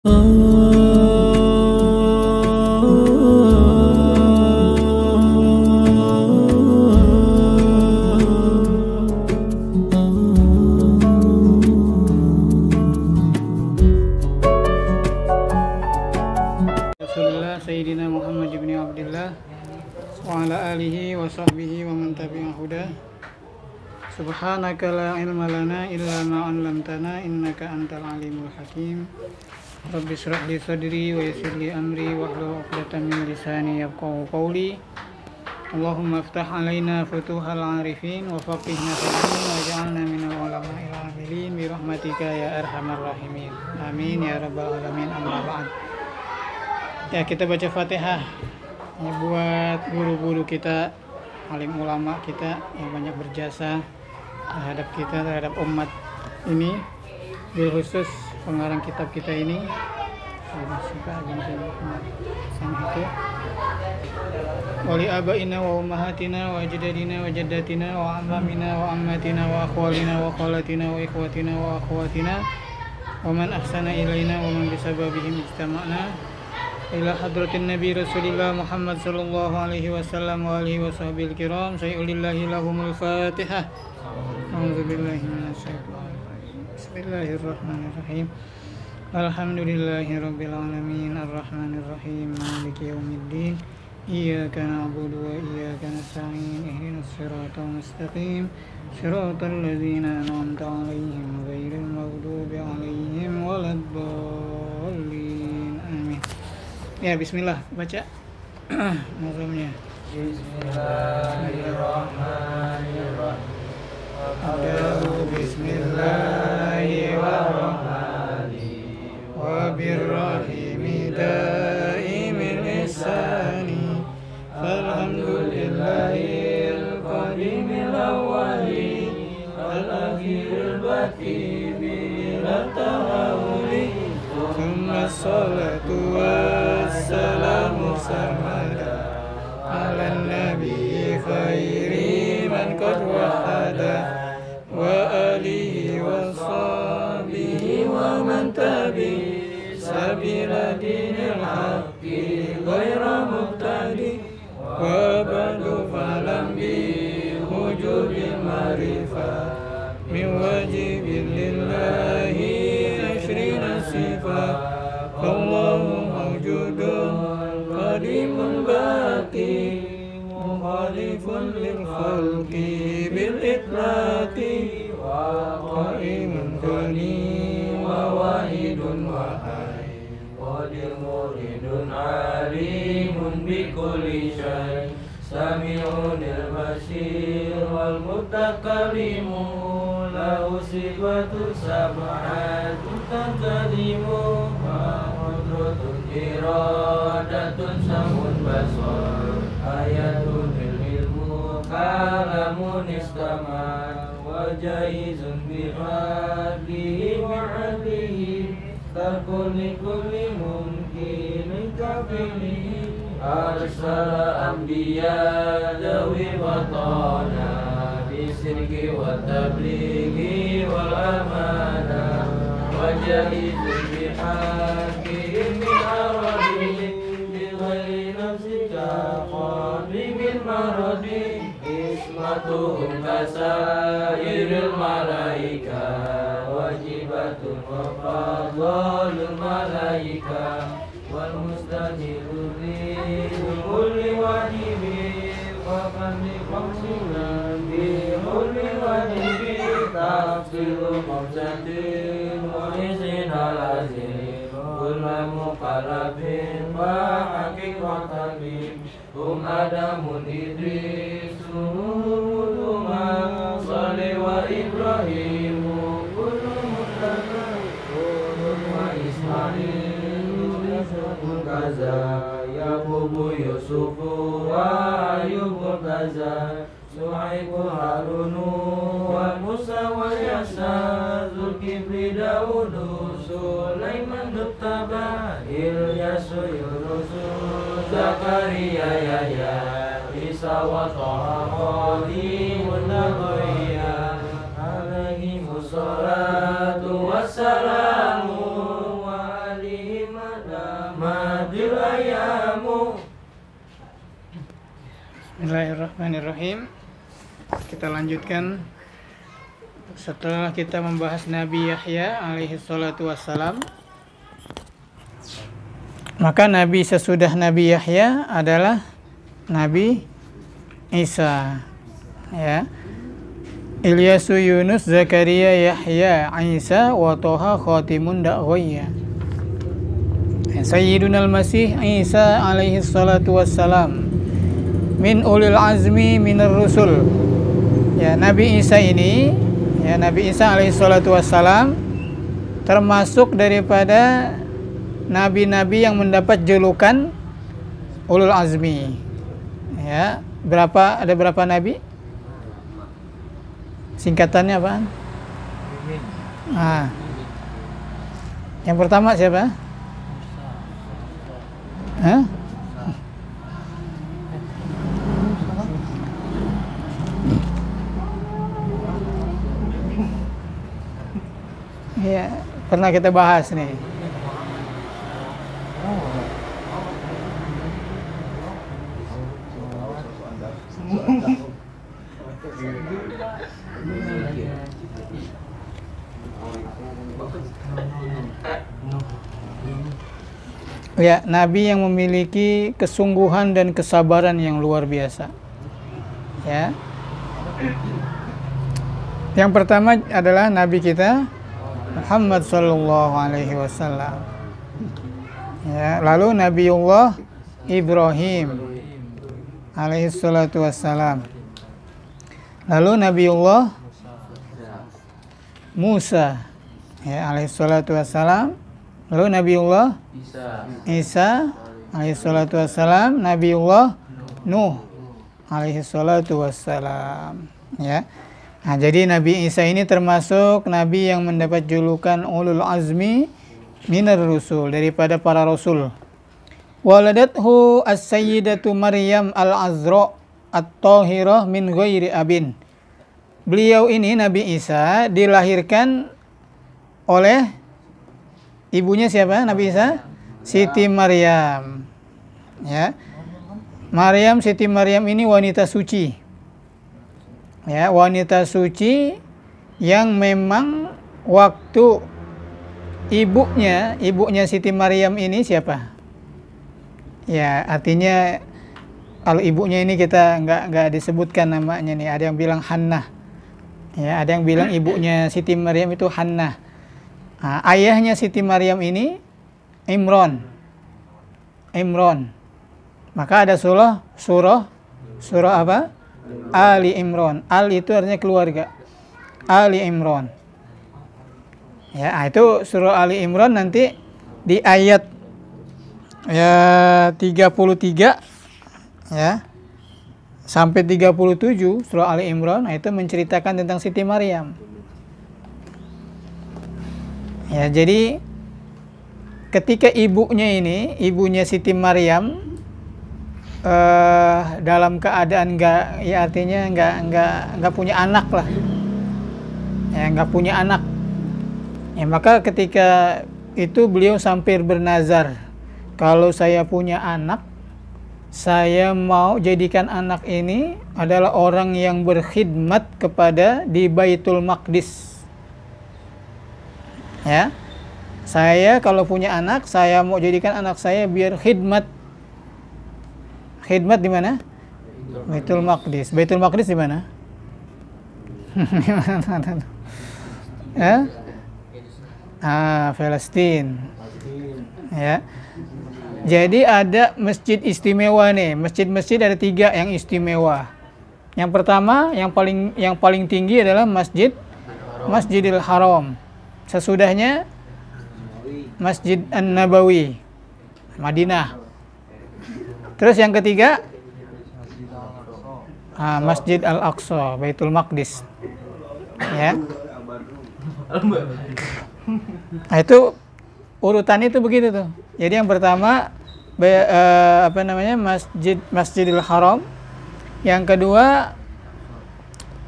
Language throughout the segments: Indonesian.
Rasulullah Sayyidina Muhammad ibn Abdullah wa ala alihi wa sahbihi wa man tabi'ahu huda. Subhanaka la ilma lana illa ma 'allamtana innaka antal alimul hakim. Rabbi shrah li sadri wa yassir li amri wahlul 'uqdatam min lisani yafqahu qawli. Allahumma iftah 'alaina futuhal 'arifin wa faqihna fid din waj'alna minal ulama'il 'amilin bi rahmatika ya arhamar rahimin. Amin ya rabbal alamin. Amma ba'd. Ya, kita baca Fatihah ya, buat guru-guru kita, alim ulama kita yang banyak berjasa terhadap kita, terhadap umat ini, bil khusus pengarang kitab kita ini. Wali abaina wa ummahatina wa ajdadina wa jaddatina wa ammamina wa ammatina wa akhwalina wa khalatina wa ikhwatina wa akhwatina wa man ahsana ilaina wa man bisababihim ijtama'na ila hadratin Nabi Rasulillah Muhammad sallallahu alaihi wasallam wa alihi washabil kiram. Sayulillahi lahumul Fatihah. A'udzubillahi minasyaitonir rajim. Bismillahirrahmanirrahim. Alhamdulillahi rabbil alamin arrahmanir rahim maliki yaumiddin. Iyyaka na'budu wa iyyaka nasta'in ihdinas siratal mustaqim siratal ladzina an'amta 'alaihim ghairil maghdubi 'alaihim waladdallin. Amin. Ya, bismillah, baca nazamnya. Bismillahirrahmanirrahim. Bismillahirrahmanirrahim. Wa birrahimi daimil ihsani falhamdulillahil qadimil awwali wal akhiril baqi bila tahawuli thumma salatu wassalamu sarmada ala nabi khairi man qad wahada wa alihi wa sahbihi wa man tabi sabila dinil haqqi ghaira muqtadi wa ba'du falam bi wujubil ma'rifah min wajibil lillahi ashrina sifat. Allahu mawjudun qadimun baqi mukhalifun lil khalqi bil itlaqi wa qaimun ghani wa wahidun wahai qadir muridun alimun bi kulli syai sami'unil basir wal mutakallimu lahu sifatun sab'atun taqdimu qudratun iradatun samun basar ayatun ilmu kalamun istaman wa jaizun bihadihi wa'adihi takuni kulli mumkinin kabilihi arsala anbiya dawi watana bisirki wa tablighi wal amana wa jaizun bihadihi min aradi bi ghairi nafsika qadri bil maradi ismatuhum kasairil malaika wajibatun wa fadlul malaika wal mustahilu li kulli wajibi wa fadli qamsina bi kulli wajibi tafsilu qamsatin wa izin alazim kulla muqarrabin wa haqiqatabin adamun idrisu uluma salih wa ibrahimu kullu mutlaqan wa ismail kaza yaqubu yusufu wa ayubu kaza suhaibu harunu wa musa wa yasa zulkifli daudu sulaiman duttaba ilyasu yunusu zakaria yahya isa wa taha qadimun nabiyya alaihi musallatu wassalamu wa alihi Bismillahirrahmanirrahim. Kita lanjutkan setelah kita membahas Nabi Yahya alaihi salatu wassalam. Maka Nabi sesudah Nabi Yahya adalah Nabi Isa. Ya. Ilyasu, Yunus, Zakaria, Yahya, Isa wa Toha khatimun da'wiyya. Sayyidunal Masih Isa alaihi salatu wassalam min ulil azmi minar rusul. Ya, Nabi Isa ini, ya, Nabi Isa alaihi salatu wassalam termasuk daripada nabi-nabi yang mendapat julukan ulul azmi. Ya, ada berapa nabi? Singkatannya apa? Nah, yang pertama siapa? Hah? Ya, pernah kita bahas nih. Ya, nabi yang memiliki kesungguhan dan kesabaran yang luar biasa. Ya. Yang pertama adalah nabi kita Muhammad sallallahu alaihi wasallam. Ya, lalu Nabiullah Ibrahim alaihi salatu wassalam. Lalu Nabiullah Musa, ya, alaihi salatu wassalam. Lalu Nabiullah Isa alaihi salatu wassalam. Nabiullah Nuh alaihi salatu wassalam. Ya. Nah, jadi Nabi Isa ini termasuk Nabi yang mendapat julukan ulul azmi minar rusul, daripada para rasul. Waladathu as-sayyidatu Maryam al-Azra at-tahirah min ghairi abin. Beliau ini, Nabi Isa, dilahirkan oleh ibunya siapa? Nabi Isa? Siti Maryam. Ya. Maryam, Siti Maryam ini wanita suci. Ya, wanita suci yang memang waktu ibunya Siti Maryam ini siapa? Ya, artinya kalau ibunya ini kita nggak disebutkan namanya nih. Ada yang bilang Hannah. Ya, ada yang bilang ibunya Siti Maryam itu Hannah. Nah, ayahnya Siti Maryam ini Imran. Maka ada surah apa? Ali Imran. Al itu artinya keluarga. Ali Imran. Ya, itu surah Ali Imran nanti di ayat 33 ya sampai 37 surah Ali Imran, itu menceritakan tentang Siti Maryam. Ya, jadi ketika ibunya Siti Maryam dalam keadaan nggak punya anak lah, ya, nggak punya anak, ya, maka ketika itu beliau sampai bernazar, kalau saya punya anak, saya mau jadikan anak ini adalah orang yang berkhidmat kepada di Baitul Maqdis. Ya, saya kalau punya anak, saya mau jadikan anak saya biar khidmat di mana? Baitul Maqdis. Baitul Maqdis di mana? Ya? Palestina. Ya. Jadi ada masjid istimewa nih. Masjid-masjid ada 3 yang istimewa. Yang pertama, yang paling tinggi adalah Masjidil Haram. Sesudahnya Masjid An-Nabawi, Madinah. Terus yang ketiga, Masjid Al-Aqsa, Baitul Maqdis. Ya. Nah, itu urutannya itu begitu tuh. Jadi yang pertama Masjidil Haram, yang kedua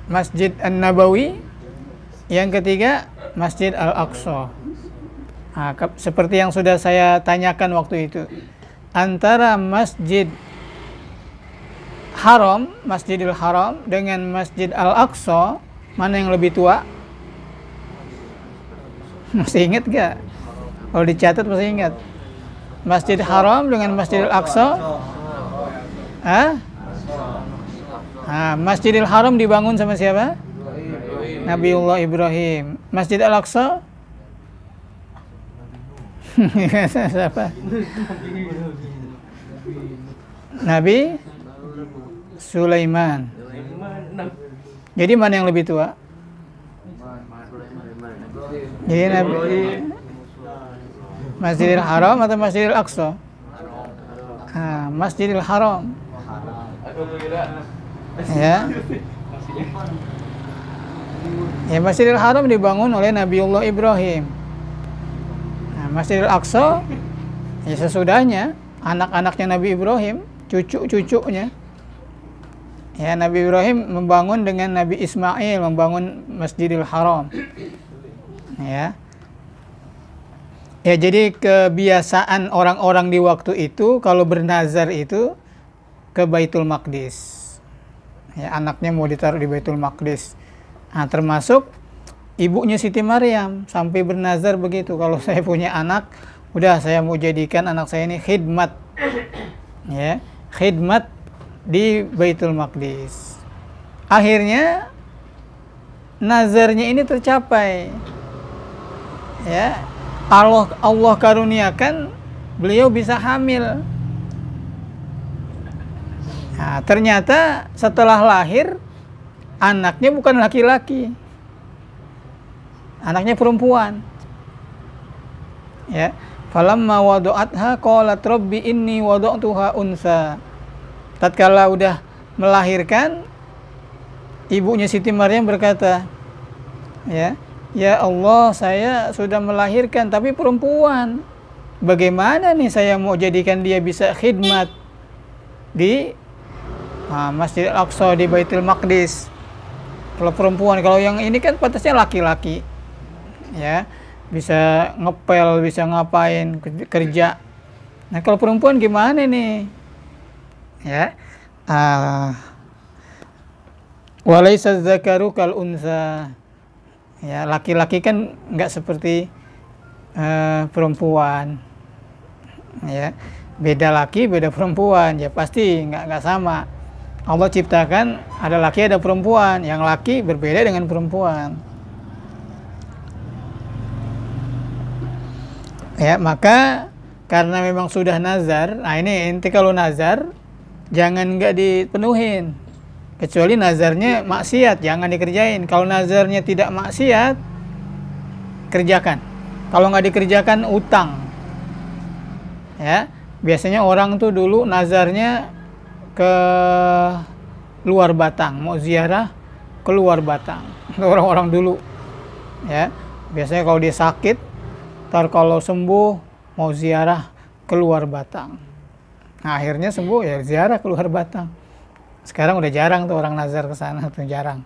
Masjid An-Nabawi, yang ketiga Masjid Al-Aqsa. Nah, seperti yang sudah saya tanyakan waktu itu, antara Masjid Haram, Masjidil Haram dengan Masjid Al-Aqsa, mana yang lebih tua? Masih ingat gak? Kalau dicatat masih ingat. Masjid Haram dengan Masjidil Aqsa. Masjidil Haram dibangun sama siapa? Nabiullah Ibrahim. Masjid Al-Aqsa? Siapa? Nabi Sulaiman. Jadi mana yang lebih tua? Jadi Nabi Masjidil Haram atau Masjidil Aqsa? Masjidil Haram. Ya. Ya, Masjidil Haram dibangun oleh Nabiullah Ibrahim. Masjidil Aqsa ya sesudahnya, anak-anaknya Nabi Ibrahim, cucu-cucunya. Ya, Nabi Ibrahim membangun dengan Nabi Ismail membangun Masjidil Haram. Ya. Ya, jadi kebiasaan orang-orang di waktu itu kalau bernazar itu ke Baitul Maqdis. Ya, anaknya mau ditaruh di Baitul Maqdis. Nah, termasuk ibunya Siti Maryam sampai bernazar begitu, kalau saya punya anak, udah saya mau jadikan anak saya ini khidmat. Ya, khidmat di Baitul Maqdis. Akhirnya nazarnya ini tercapai. Ya, Allah karuniakan beliau bisa hamil. Nah, ternyata setelah lahir anaknya bukan laki-laki, anaknya perempuan. Ya, falamma wada'atha qalat rabbi inni wada'tuha unsa. Tatkala udah melahirkan, ibunya Siti Maryam berkata, ya Allah, saya sudah melahirkan tapi perempuan. Bagaimana nih saya mau jadikan dia bisa khidmat di Masjid Al-Aqsa di Baitul Maqdis? Kalau perempuan, kalau yang ini kan pantasnya laki-laki. Ya, bisa ngepel, bisa ngapain, kerja. Nah, kalau perempuan gimana nih? Ya. Walaysa dzakaru kal unsa. Ya, laki-laki kan nggak seperti perempuan. Ya, beda laki, beda perempuan. Ya pasti nggak sama. Allah ciptakan ada laki ada perempuan, yang laki berbeda dengan perempuan. Ya, maka karena memang sudah nazar, nah ini inti kalau nazar jangan nggak dipenuhin, kecuali nazarnya maksiat, jangan dikerjain. Kalau nazarnya tidak maksiat, kerjakan. Kalau nggak dikerjakan, utang. Ya, biasanya orang tuh dulu nazarnya ke luar Batang, mau ziarah ke luar Batang. Orang-orang dulu, ya, biasanya kalau dia sakit, ntar kalau sembuh mau ziarah ke luar Batang. Nah, akhirnya sembuh ya ziarah ke luar Batang. Sekarang udah jarang tuh orang nazar ke sana, tuh jarang.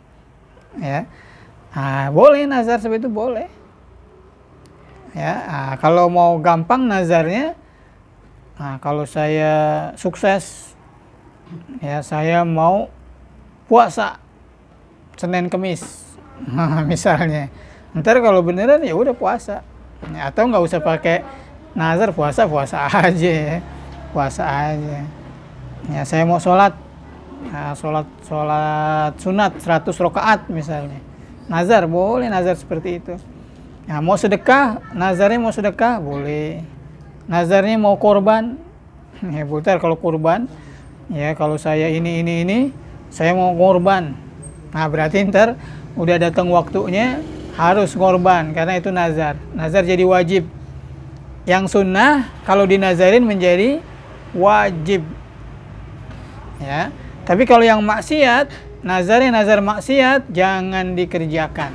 Ya, boleh nazar seperti itu, boleh. Ya, kalau mau gampang nazarnya, kalau saya sukses, ya saya mau puasa Senin Kemis, misalnya. Ntar kalau beneran ya udah puasa, ya, atau nggak usah pakai nazar, puasa aja, ya. Puasa aja. Ya, saya mau sholat, sholat sunat 100 rakaat misalnya. Nazar boleh, nazar seperti itu. Ya, mau sedekah, nazarnya mau sedekah boleh. Nazarnya mau korban, ya putar kalau kurban. Ya, kalau saya ini saya mau korban. Nah, berarti ntar udah datang waktunya harus korban karena itu nazar. Nazar jadi wajib. Yang sunnah kalau dinazarin menjadi wajib. Ya. Tapi kalau yang maksiat, nazarnya nazar maksiat jangan dikerjakan.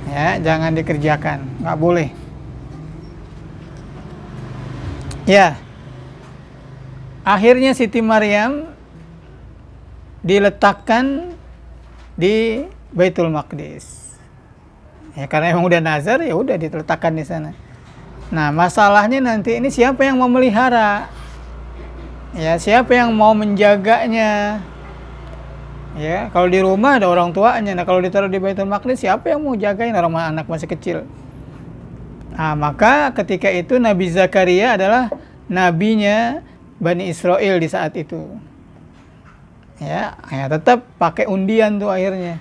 Ya, jangan dikerjakan, nggak boleh. Ya. Akhirnya Siti Maryam diletakkan di Baitul Maqdis. Ya, karena emang udah nazar, ya udah diletakkan di sana. Nah, masalahnya nanti ini siapa yang mau melihara? Ya, siapa yang mau menjaganya? Ya, kalau di rumah ada orang tuanya. Nah, kalau ditaruh di Baitul Maqdis, siapa yang mau jagain orang anak masih kecil? Nah, maka ketika itu Nabi Zakaria adalah nabinya Bani Israel di saat itu. Ya, tetap pakai undian tuh akhirnya.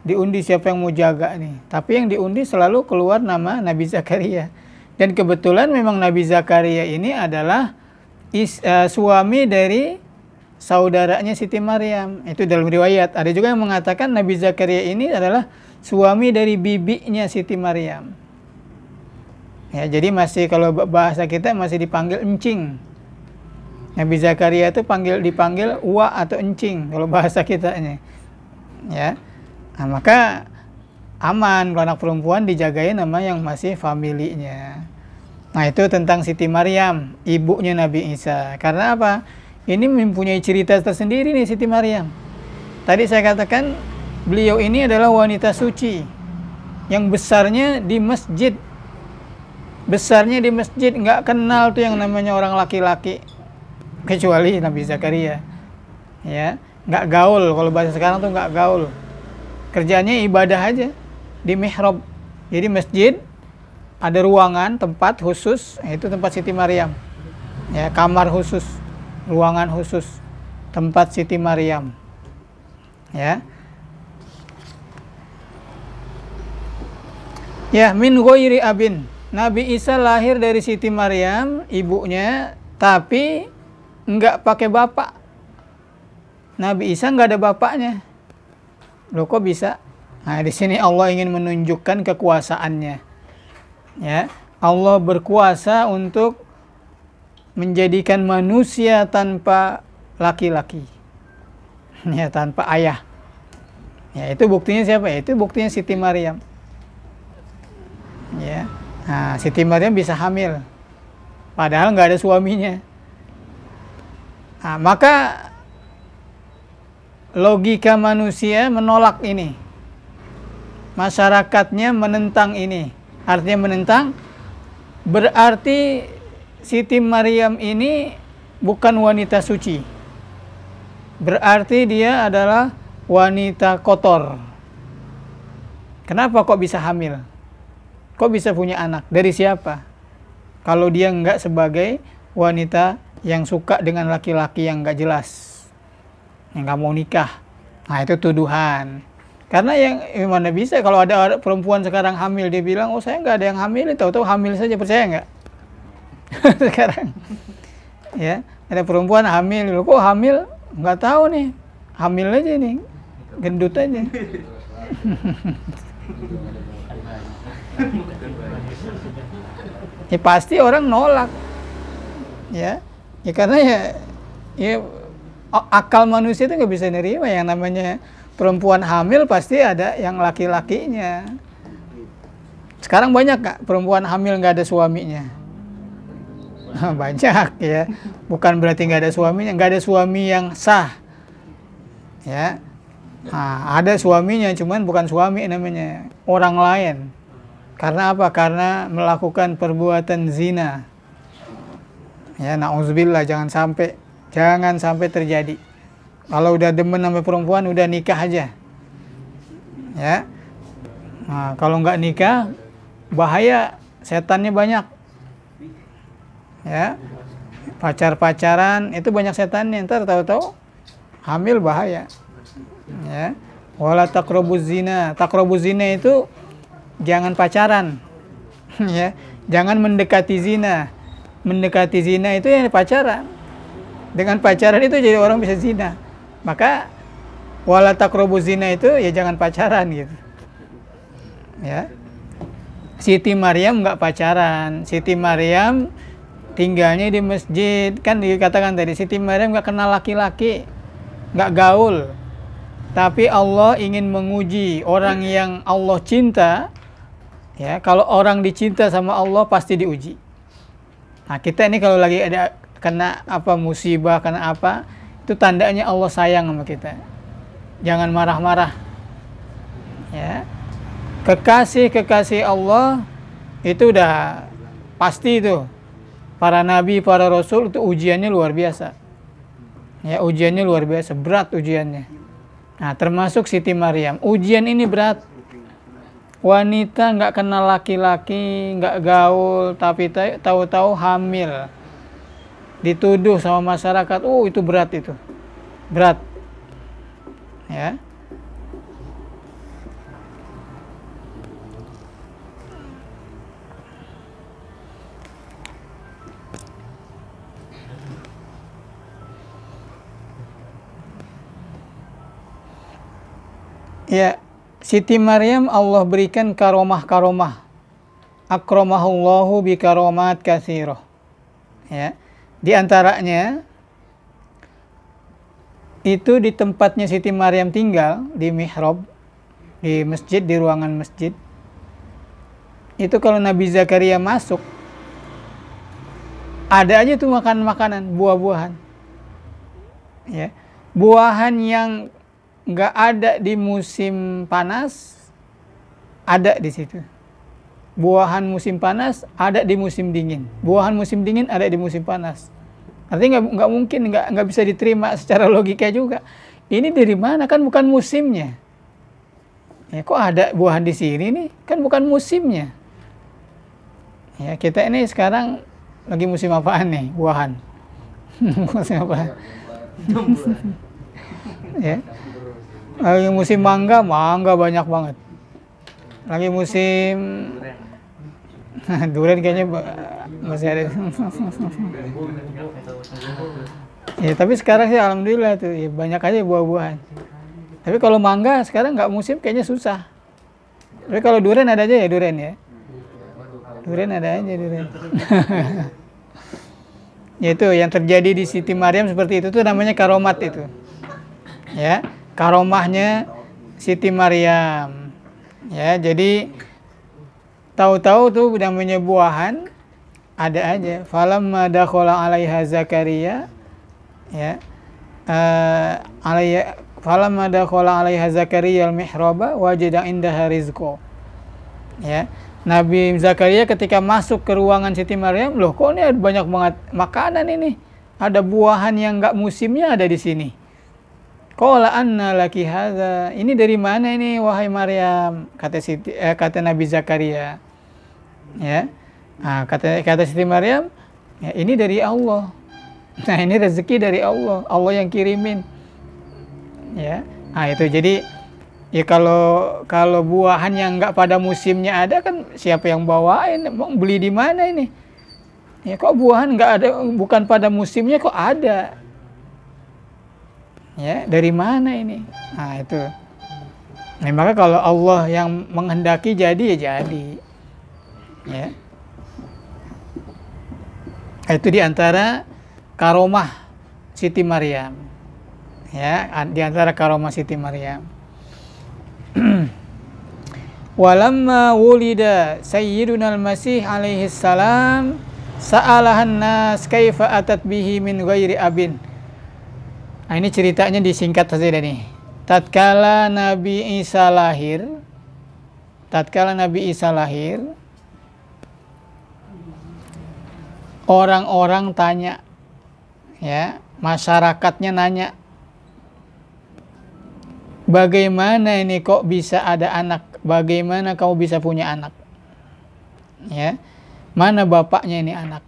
Diundi siapa yang mau jaga nih. Tapi yang diundi selalu keluar nama Nabi Zakaria. Dan kebetulan memang Nabi Zakaria ini adalah suami dari saudaranya Siti Maryam. Itu dalam riwayat. Ada juga yang mengatakan Nabi Zakaria ini adalah suami dari bibinya Siti Maryam. Ya, jadi masih kalau bahasa kita masih dipanggil encing. Nabi Zakaria itu dipanggil uwa atau encing kalau bahasa kitanya. Ya. Nah, maka aman kalau anak perempuan dijagain nama yang masih familinya. Nah, itu tentang Siti Maryam, ibunya Nabi Isa. Karena apa? Ini mempunyai cerita tersendiri nih Siti Maryam. Tadi saya katakan beliau ini adalah wanita suci yang besarnya di masjid. Besarnya di masjid, nggak kenal tuh yang namanya orang laki-laki. Kecuali Nabi Zakaria. Ya, nggak gaul. Kalau bahasa sekarang tuh nggak gaul. Kerjanya ibadah aja di mihrab. Jadi masjid ada ruangan, tempat khusus, itu tempat Siti Maryam. Ya, kamar khusus, ruangan khusus, tempat Siti Maryam. Ya. Ya, min ghairi abin. Nabi Isa lahir dari Siti Maryam, ibunya, tapi enggak pakai bapak. Nabi Isa enggak ada bapaknya. Loh, kok bisa? Nah, di sini Allah ingin menunjukkan kekuasaannya. Ya, Allah berkuasa untuk menjadikan manusia tanpa laki-laki. Ya, tanpa ayah. Ya, itu buktinya siapa? Itu buktinya Siti Maryam. Ya. Nah, Siti Maryam bisa hamil. Padahal nggak ada suaminya. Nah, maka logika manusia menolak ini. Masyarakatnya menentang ini. Artinya menentang, berarti Siti Maryam ini bukan wanita suci. Berarti dia adalah wanita kotor. Kenapa kok bisa hamil? Kok bisa punya anak? Dari siapa? Kalau dia enggak sebagai wanita yang suka dengan laki-laki yang enggak jelas, yang enggak mau nikah. Nah, itu tuduhan. Karena yang mana bisa kalau ada perempuan sekarang hamil, dia bilang, oh saya enggak ada yang hamil, tahu-tahu hamil saja, percaya enggak? Sekarang. Ya, ada perempuan hamil, loh kok hamil? Enggak tahu nih. Hamil aja nih. Gendut aja. Ya pasti orang nolak. Ya karena ya akal manusia itu nggak bisa nerima yang namanya perempuan hamil, pasti ada yang laki-lakinya. Sekarang banyak nggak perempuan hamil nggak ada suaminya? Banyak ya. Bukan berarti nggak ada suaminya, nggak ada suami yang sah. Ya, nah, ada suaminya, cuman bukan suami namanya, orang lain. Karena apa? Karena melakukan perbuatan zina. Ya, na'udzubillah, jangan sampai terjadi. Kalau udah demen sama perempuan, udah nikah aja. Ya. Nah, kalau nggak nikah, bahaya, setannya banyak. Ya. Pacaran itu banyak setannya, ntar tahu-tahu hamil, bahaya. Ya. Wala taqrabuz zina. Taqrabuz zina itu jangan pacaran. Ya, jangan mendekati zina. Mendekati zina itu yang pacaran. Dengan pacaran itu jadi orang bisa zina. Maka wala taqrabuz zina itu ya jangan pacaran gitu. Ya. Siti Maryam enggak pacaran. Siti Maryam tinggalnya di masjid. Kan dikatakan tadi Siti Maryam enggak kenal laki-laki, enggak gaul. Tapi Allah ingin menguji orang yang Allah cinta. Ya, kalau orang dicinta sama Allah pasti diuji. Nah, kita ini kalau lagi ada kena apa musibah, kena apa, itu tandanya Allah sayang sama kita. Jangan marah-marah. Ya. Kekasih Allah itu udah pasti itu. Para nabi, para rasul itu ujiannya luar biasa. Ya, ujiannya luar biasa, berat ujiannya. Nah, termasuk Siti Maryam. Ujian ini berat. Wanita nggak kenal laki-laki, nggak gaul, tapi tahu-tahu hamil. Dituduh sama masyarakat, itu berat itu. Berat. Ya. Ya, Siti Maryam Allah berikan karomah-karomah. Akramahullahu bi karomat katsiroh. Ya. Di antaranya itu di tempatnya Siti Maryam tinggal di mihrab, di masjid, di ruangan masjid. Itu kalau Nabi Zakaria masuk, ada aja tuh makan makanan, buah-buahan. Ya. Buahan yang nggak ada di musim panas, ada di situ. Buahan musim panas ada di musim dingin. Buahan musim dingin ada di musim panas. Artinya nggak mungkin, nggak bisa diterima secara logika juga. Ini dari mana? Kan bukan musimnya. Ya, kok ada buahan di sini nih? Kan bukan musimnya. Ya, kita ini sekarang lagi musim apaan nih? Buahan. Musim apa? Ya. Lagi musim mangga banyak banget. Lagi musim durian kayaknya masih ada. Ya, tapi sekarang sih alhamdulillah tuh ya, banyak aja buah-buahan. Tapi kalau mangga sekarang nggak musim kayaknya susah. Tapi kalau durian ada aja ya durian ya. Durian ada aja durian. Ya, itu yang terjadi di Siti Maryam seperti itu tuh namanya karomat itu. Ya. Karomahnya Siti Maryam. Ya, jadi tahu-tahu tuh namanya buahan ada aja. Falamma dakhala 'alaiha Zakaria, ya. Falamma dakhala 'alaiha Zakaria al-mihraba wajada indaha rizqa. Ya. Nabi Zakaria ketika masuk ke ruangan Siti Maryam, loh kok ini ada banyak banget makanan ini. Ada buahan yang enggak musimnya ada di sini. Qala anna laki hadza, ini dari mana ini wahai Maryam? Kata Nabi Zakaria. Ya. Nah, kata Siti Maryam, ya, ini dari Allah. Nah, ini rezeki dari Allah. Allah yang kirimin. Ya. Nah, itu jadi ya kalau buahan yang enggak pada musimnya ada kan siapa yang bawain? Mau beli di mana ini? Ya, kok buahan enggak ada, bukan pada musimnya kok ada? Ya, dari mana ini? Nah, itu. Nah, maka kalau Allah yang menghendaki jadi ya jadi. Ya. Itu diantara karomah Siti Maryam. Ya, diantara karomah Siti Maryam. Walamma wulida Sayyiduna al-Masih alaihi salam sa'alahan nas kaifa atat bihi min ghairi abin. Nah, ini ceritanya disingkat saja nih. Tatkala Nabi Isa lahir, orang-orang tanya, ya, masyarakatnya nanya, bagaimana ini kok bisa ada anak? Bagaimana kau bisa punya anak? Ya, mana bapaknya ini anak?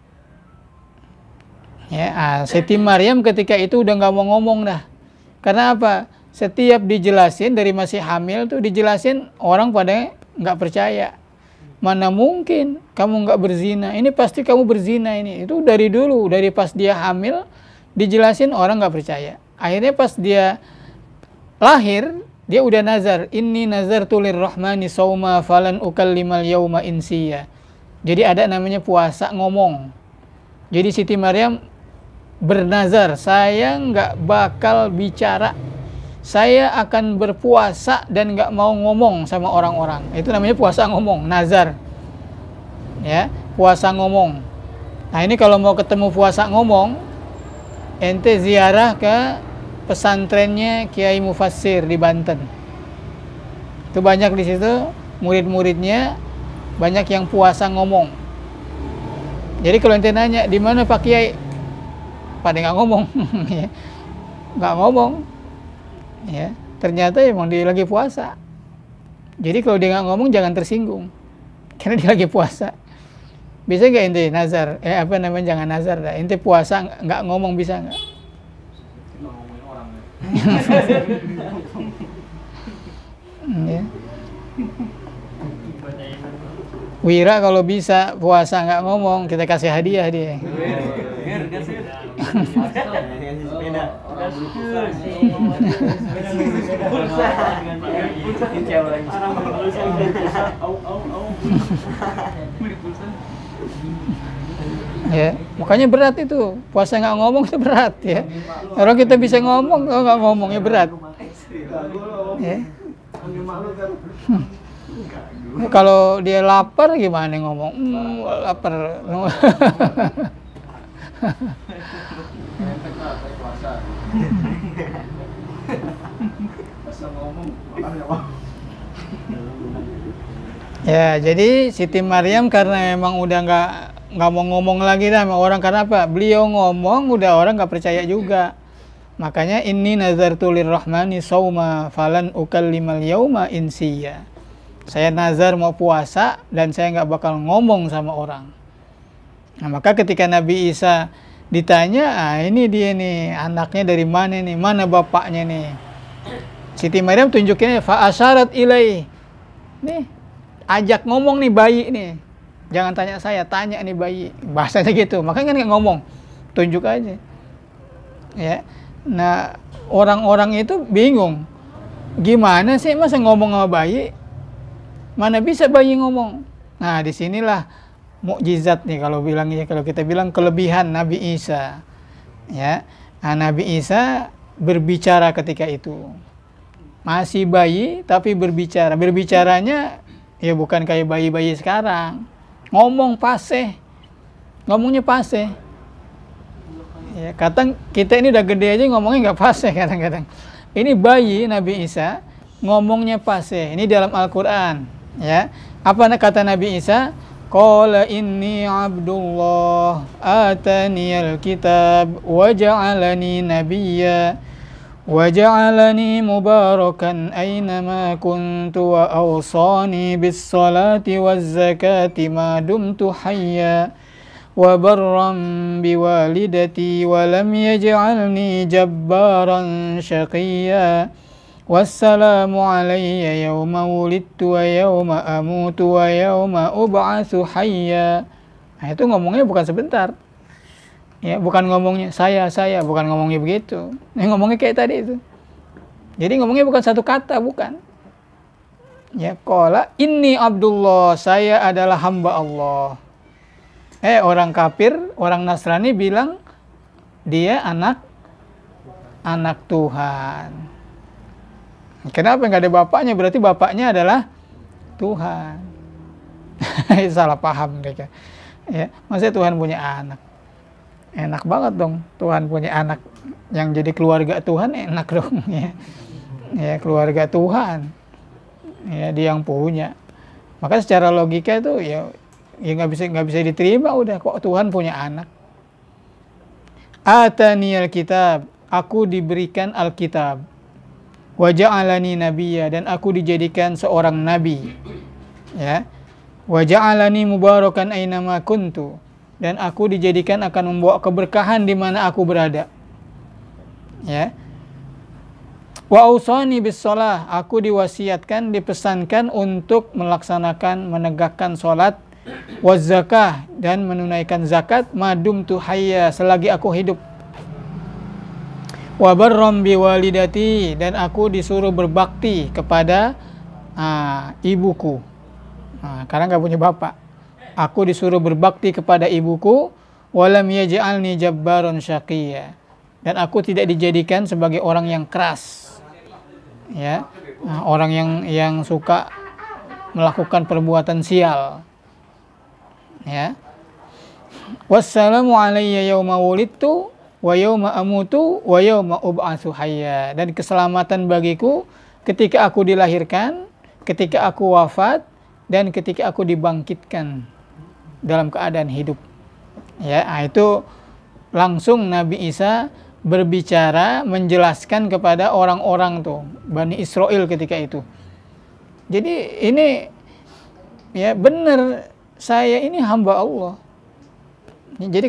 Ya, Siti Maryam ketika itu udah nggak mau ngomong dah. Karena apa? Setiap dijelasin dari masih hamil tuh dijelasin orang pada nggak percaya. Mana mungkin kamu nggak berzina? Ini pasti kamu berzina ini. Itu dari dulu, dari pas dia hamil dijelasin orang nggak percaya. Akhirnya pas dia lahir dia udah nazar. Inni nazartu lirrahmani sauma falan ukallimal yauma insiya. Jadi ada namanya puasa ngomong. Jadi Siti Maryam bernazar, saya nggak bakal bicara, saya akan berpuasa dan nggak mau ngomong sama orang-orang. Itu namanya puasa ngomong, nazar. Ya, puasa ngomong. Nah, ini kalau mau ketemu puasa ngomong, ente ziarah ke pesantrennya Kiai Mufassir di Banten. Itu banyak di situ murid-muridnya, banyak yang puasa ngomong. Jadi kalau ente nanya di mana Pak Kiai, pada nggak ngomong. nggak ngomong, ya ternyata emang dia lagi puasa. Jadi kalau dia nggak ngomong jangan tersinggung, karena dia lagi puasa. Bisa nggak ente nazar? Jangan nazar dah. Ente puasa nggak ngomong, bisa nggak? Ngomongin orang Ya. Wira kalau bisa puasa nggak ngomong, kita kasih hadiah dia. Ya, makanya berat itu, puasa nggak ngomong itu berat ya. Orang kita bisa ngomong, kalau nggak ngomongnya berat. Ya. Kalau dia lapar gimana ngomong? Lapar. Ya, jadi Siti Maryam karena memang udah nggak mau ngomong lagi dah sama orang, karena apa? Beliau ngomong udah orang nggak percaya juga. Makanya inni nazartu lirrahmani shauma falan ukallimal yauma insiya. Saya nazar mau puasa dan saya nggak bakal ngomong sama orang. Nah, maka ketika Nabi Isa ditanya, ini dia nih, anaknya dari mana nih, mana bapaknya nih. Siti Maryam tunjukin fa asyarat ilai. Nih, ajak ngomong nih bayi nih. Jangan tanya saya, tanya nih bayi. Bahasanya gitu. Makanya kan nggak ngomong, tunjuk aja. Ya. Nah, orang-orang itu bingung. Gimana sih masa ngomong sama bayi? Mana bisa bayi ngomong? Nah, disinilah mukjizat nih kalau kita bilang kelebihan Nabi Isa. Ya. Nah, Nabi Isa berbicara ketika itu. Masih bayi tapi berbicara. Berbicaranya ya bukan kayak bayi-bayi sekarang. Ngomong fasih. Ngomongnya fasih. Ya, kadang kita ini udah gede aja ngomongnya nggak fasih kadang-kadang. Ini bayi Nabi Isa ngomongnya fasih. Ini dalam Al-Qur'an, ya. Apa kata Nabi Isa? Qala inni abdullah ataniyal kitab wa ja'alani nabiyya wa ja'alani mubarakan aynama kuntu wa awsani bis salati waz zakati ma dumtu hayya wa barran biwalidati wa lam yaj'alni jabbaran syaqiyya wassalamu alayya yawma wulidtu wa yawma amutu wa yawma ub'atsu hayya. Nah, itu ngomongnya bukan sebentar. Ya, bukan ngomongnya saya, bukan ngomongnya begitu. Ini ngomongnya kayak tadi itu. Jadi ngomongnya bukan satu kata, bukan. Ya, qala inni abdullah, saya adalah hamba Allah. Orang kafir, orang Nasrani bilang dia anak Tuhan. Kenapa nggak ada bapaknya? Berarti bapaknya adalah Tuhan. Salah paham mereka. Ya, maksudnya Tuhan punya anak. Enak banget dong Tuhan punya anak yang jadi keluarga Tuhan, enak dong ya. Ya, keluarga Tuhan. Ya, dia yang punya. Maka secara logika itu ya nggak bisa diterima udah, kok Tuhan punya anak. Ataniyal kitab, aku diberikan Alkitab. Wa ja'alani nabiyya, dan aku dijadikan seorang nabi. Ya. Wa ja'alani mubarakan ainama kuntu, dan aku dijadikan akan membawa keberkahan di mana aku berada. Ya. Wa ausani bis shalah, aku diwasiatkan, dipesankan untuk melaksanakan, menegakkan salat, wa zakah, dan menunaikan zakat, madum tu hayya, selagi aku hidup. Wa barram biwalidati, dan aku disuruh berbakti kepada ibuku. Karena nggak punya bapak. Aku disuruh berbakti kepada ibuku. Walam yaj'alni jabbaron syaqiyya, dan aku tidak dijadikan sebagai orang yang keras. Ya, orang yang suka melakukan perbuatan sial. Ya. Wassalamu alayya yawma wulidtu wa yawma amutu wa yawma ub'atsu hayya, dan keselamatan bagiku ketika aku dilahirkan, ketika aku wafat, dan ketika aku dibangkitkan dalam keadaan hidup. Ya, itu langsung Nabi Isa berbicara, menjelaskan kepada orang-orang tuh Bani Israel ketika itu. Jadi ini ya benar, saya ini hamba Allah. Jadi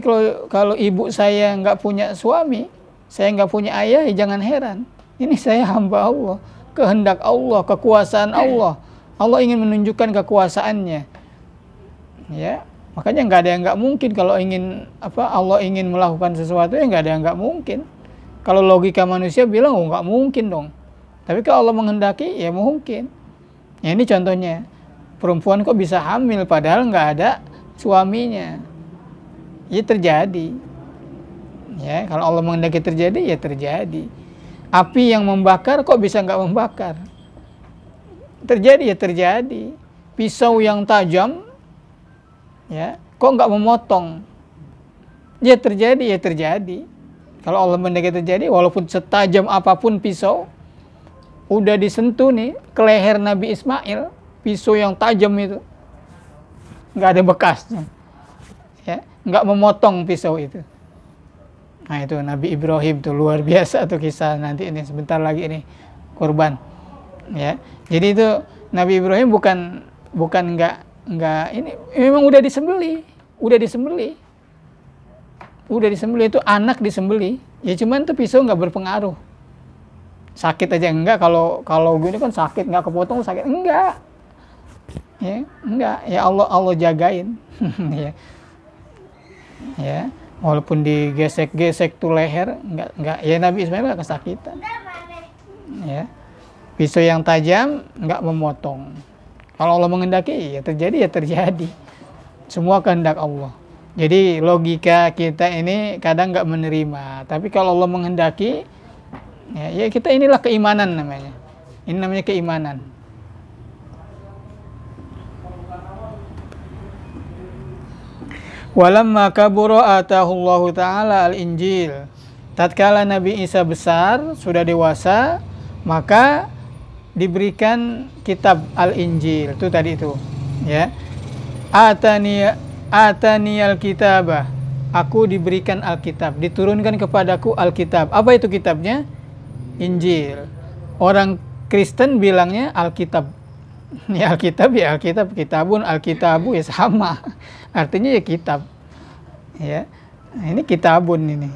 kalau ibu saya nggak punya suami, saya nggak punya ayah, ya jangan heran. Ini saya hamba Allah, kehendak Allah, kekuasaan Allah. Allah ingin menunjukkan kekuasaannya. Ya, makanya nggak ada yang nggak mungkin kalau ingin Allah ingin melakukan sesuatu, ya nggak ada yang nggak mungkin. Kalau logika manusia bilang oh nggak mungkin dong. Tapi kalau Allah menghendaki ya mungkin. Ya ini contohnya, perempuan kok bisa hamil padahal nggak ada suaminya. Ya terjadi. Ya kalau Allah menghendaki terjadi ya terjadi. Api yang membakar kok bisa nggak membakar? Terjadi ya terjadi. Pisau yang tajam ya kok nggak memotong? Ya terjadi ya terjadi. Kalau Allah menghendaki terjadi, walaupun setajam apapun pisau, udah disentuh nih ke leher Nabi Ismail, pisau yang tajam itu nggak ada bekasnya, ya nggak memotong pisau itu. Nah itu Nabi Ibrahim tuh luar biasa tuh kisah, nanti ini sebentar lagi ini kurban, ya. Jadi itu Nabi Ibrahim bukan nggak ini, memang udah disembelih itu anak disembelih, ya cuman tuh pisau nggak berpengaruh. Sakit aja enggak, kalau gini kan sakit, nggak kepotong sakit enggak, ya Allah jagain. ya walaupun digesek-gesek tuh leher enggak ya Nabi Ismail nggak kesakitan. Ya pisau yang tajam nggak memotong. Kalau Allah menghendaki ya terjadi, semua kehendak Allah. Jadi logika kita ini kadang nggak menerima, tapi kalau Allah menghendaki ya kita, inilah keimanan namanya. Ini namanya keimanan. Walamma kabura atahullahu ta'ala al-Injil. Tatkala Nabi Isa besar, sudah dewasa, maka diberikan kitab al-Injil. Itu tadi itu, ya. Atani al-kitabah. Aku diberikan Alkitab, diturunkan kepadaku Alkitab. Apa itu kitabnya? Injil. Orang Kristen bilangnya Alkitab. Ya Alkitab ya Alkitab, kitabun, Alkitabu ya sama. Artinya ya kitab. Ya. Ini kitabun ini.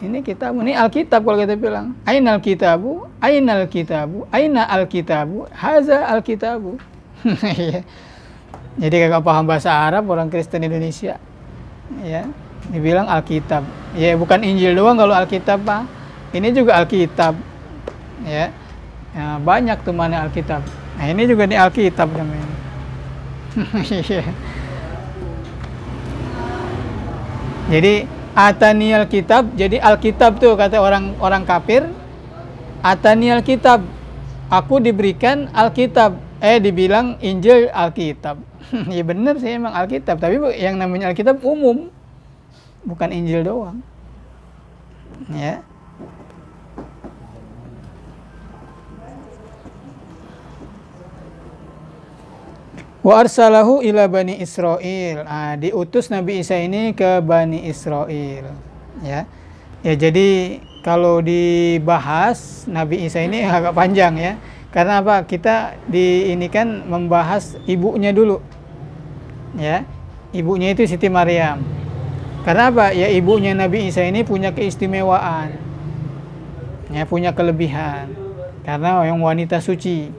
Ini kitabun, ini Alkitab kalau kita bilang. Aina Alkitabu, aina Alkitabu, aina Alkitabu, haza Alkitabu. Jadi kagak paham bahasa Arab orang Kristen Indonesia. Ya, dibilang Alkitab. Ya bukan Injil doang kalau Alkitab, Pak. Ini juga Alkitab. Ya. Ya banyak tuh mana Alkitab. Nah, ini juga nih Alkitab namanya. Jadi atani Alkitab, jadi Alkitab tuh kata orang kafir. Atani Alkitab. Aku diberikan Alkitab. Dibilang Injil Alkitab. Ya benar sih emang Alkitab, tapi yang namanya Alkitab umum, bukan Injil doang. Ya. Wa arsalahu ila Bani Israil. Diutus Nabi Isa ini ke Bani Israil. Ya. Ya jadi kalau dibahas Nabi Isa ini agak panjang ya. Karena apa? Kita ini kan membahas ibunya dulu. Ya. Ibunya itu Siti Maryam. Karena apa? Ya ibunya Nabi Isa ini punya keistimewaan. Ya, punya kelebihan. Karena yang wanita suci.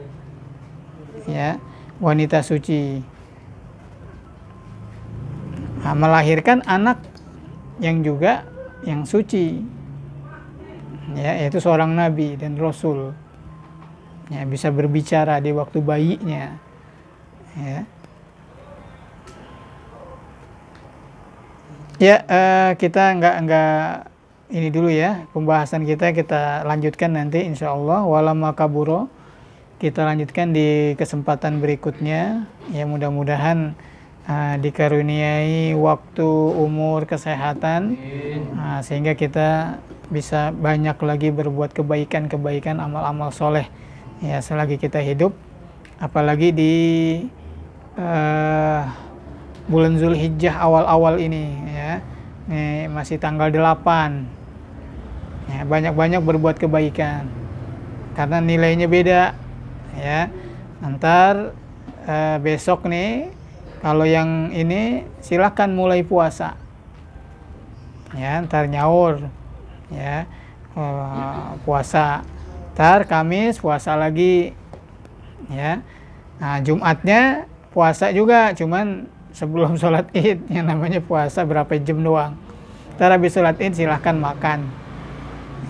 Ya, wanita suci. Nah, melahirkan anak yang juga yang suci. Ya, yaitu seorang nabi dan rasul. Ya, bisa berbicara di waktu bayinya. Ya. Ya, kita nggak ini dulu ya, pembahasan kita lanjutkan nanti insya Allah. Walamma kaburo, kita lanjutkan di kesempatan berikutnya. Ya mudah-mudahan dikaruniai waktu, umur, kesehatan, sehingga kita bisa banyak lagi berbuat kebaikan, amal-amal soleh. Ya selagi kita hidup, apalagi di bulan Zulhijjah awal-awal ini ya. Ini masih tanggal 8. Ya, banyak-banyak berbuat kebaikan karena nilainya beda ya. Ntar besok nih kalau yang ini silahkan mulai puasa ya, ntar nyaur ya, puasa, ntar Kamis puasa lagi ya. Nah, Jumatnya puasa juga, cuman sebelum sholat id, yang namanya puasa berapa jam doang. Ntar habis sholat id silahkan makan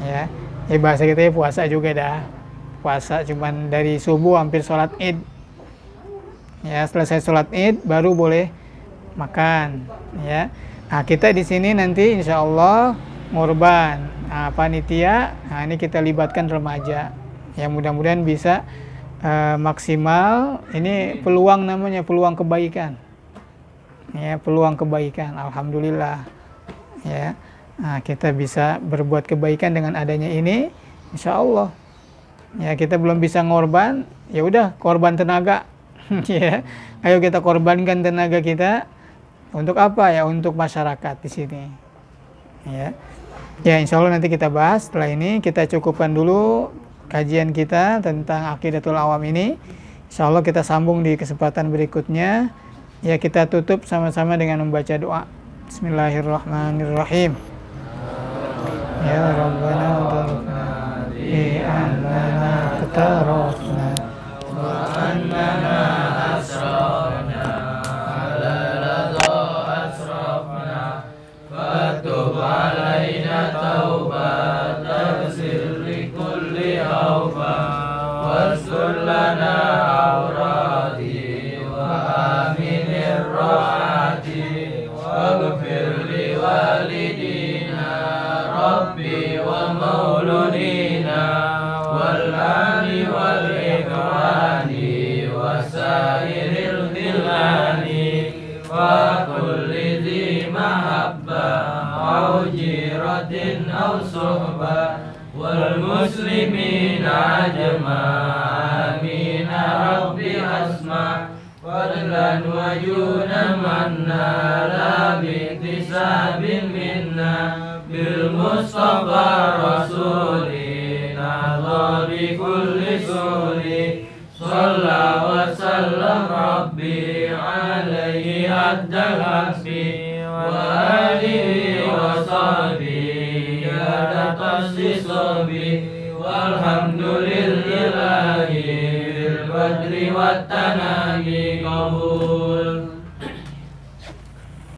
ya. Bahasa kita ya puasa juga dah, puasa cuman dari subuh hampir sholat id ya. Selesai sholat id baru boleh makan ya. Nah, kita di sini nanti insya Allah ngorban, panitia, nah ini kita libatkan remaja ya, mudah-mudahan bisa maksimal. Ini peluang, namanya peluang kebaikan ya, peluang kebaikan. Alhamdulillah ya. Nah, kita bisa berbuat kebaikan dengan adanya ini insya Allah ya. Kita belum bisa ngorban, ya udah korban tenaga ya. Ayo kita korbankan tenaga kita untuk apa ya, untuk masyarakat di sini ya. Ya insya Allah nanti kita bahas. Setelah ini kita cukupkan dulu kajian kita tentang Aqidatul Awam ini. Insya Allah kita sambung di kesempatan berikutnya ya. Kita tutup sama-sama dengan membaca doa. Bismillahirrahmanirrahim. Ya Rabbana tarafna bi annana tarafna wa annana asrafna ala radha asrafna fatub alaina taubat taghfir li kulli awfa wastur lana awradi wa aminir rahati waghfir li walidina rabbi wa mauludina wal ali wal ikhwani wa sairil khilani wa kulli dhi mahabba au jiratin au suhba wal muslimin ajma'in rabbi asma fadlan wa junan manna la bi'tisabin minna bil mustafa rasulin adha bi kulli suri salla wa sallam rabbi alaihi addal hasbi wa alihi wa sahbihi ya tasbihi walhamdulillahi bil badri wat tanahi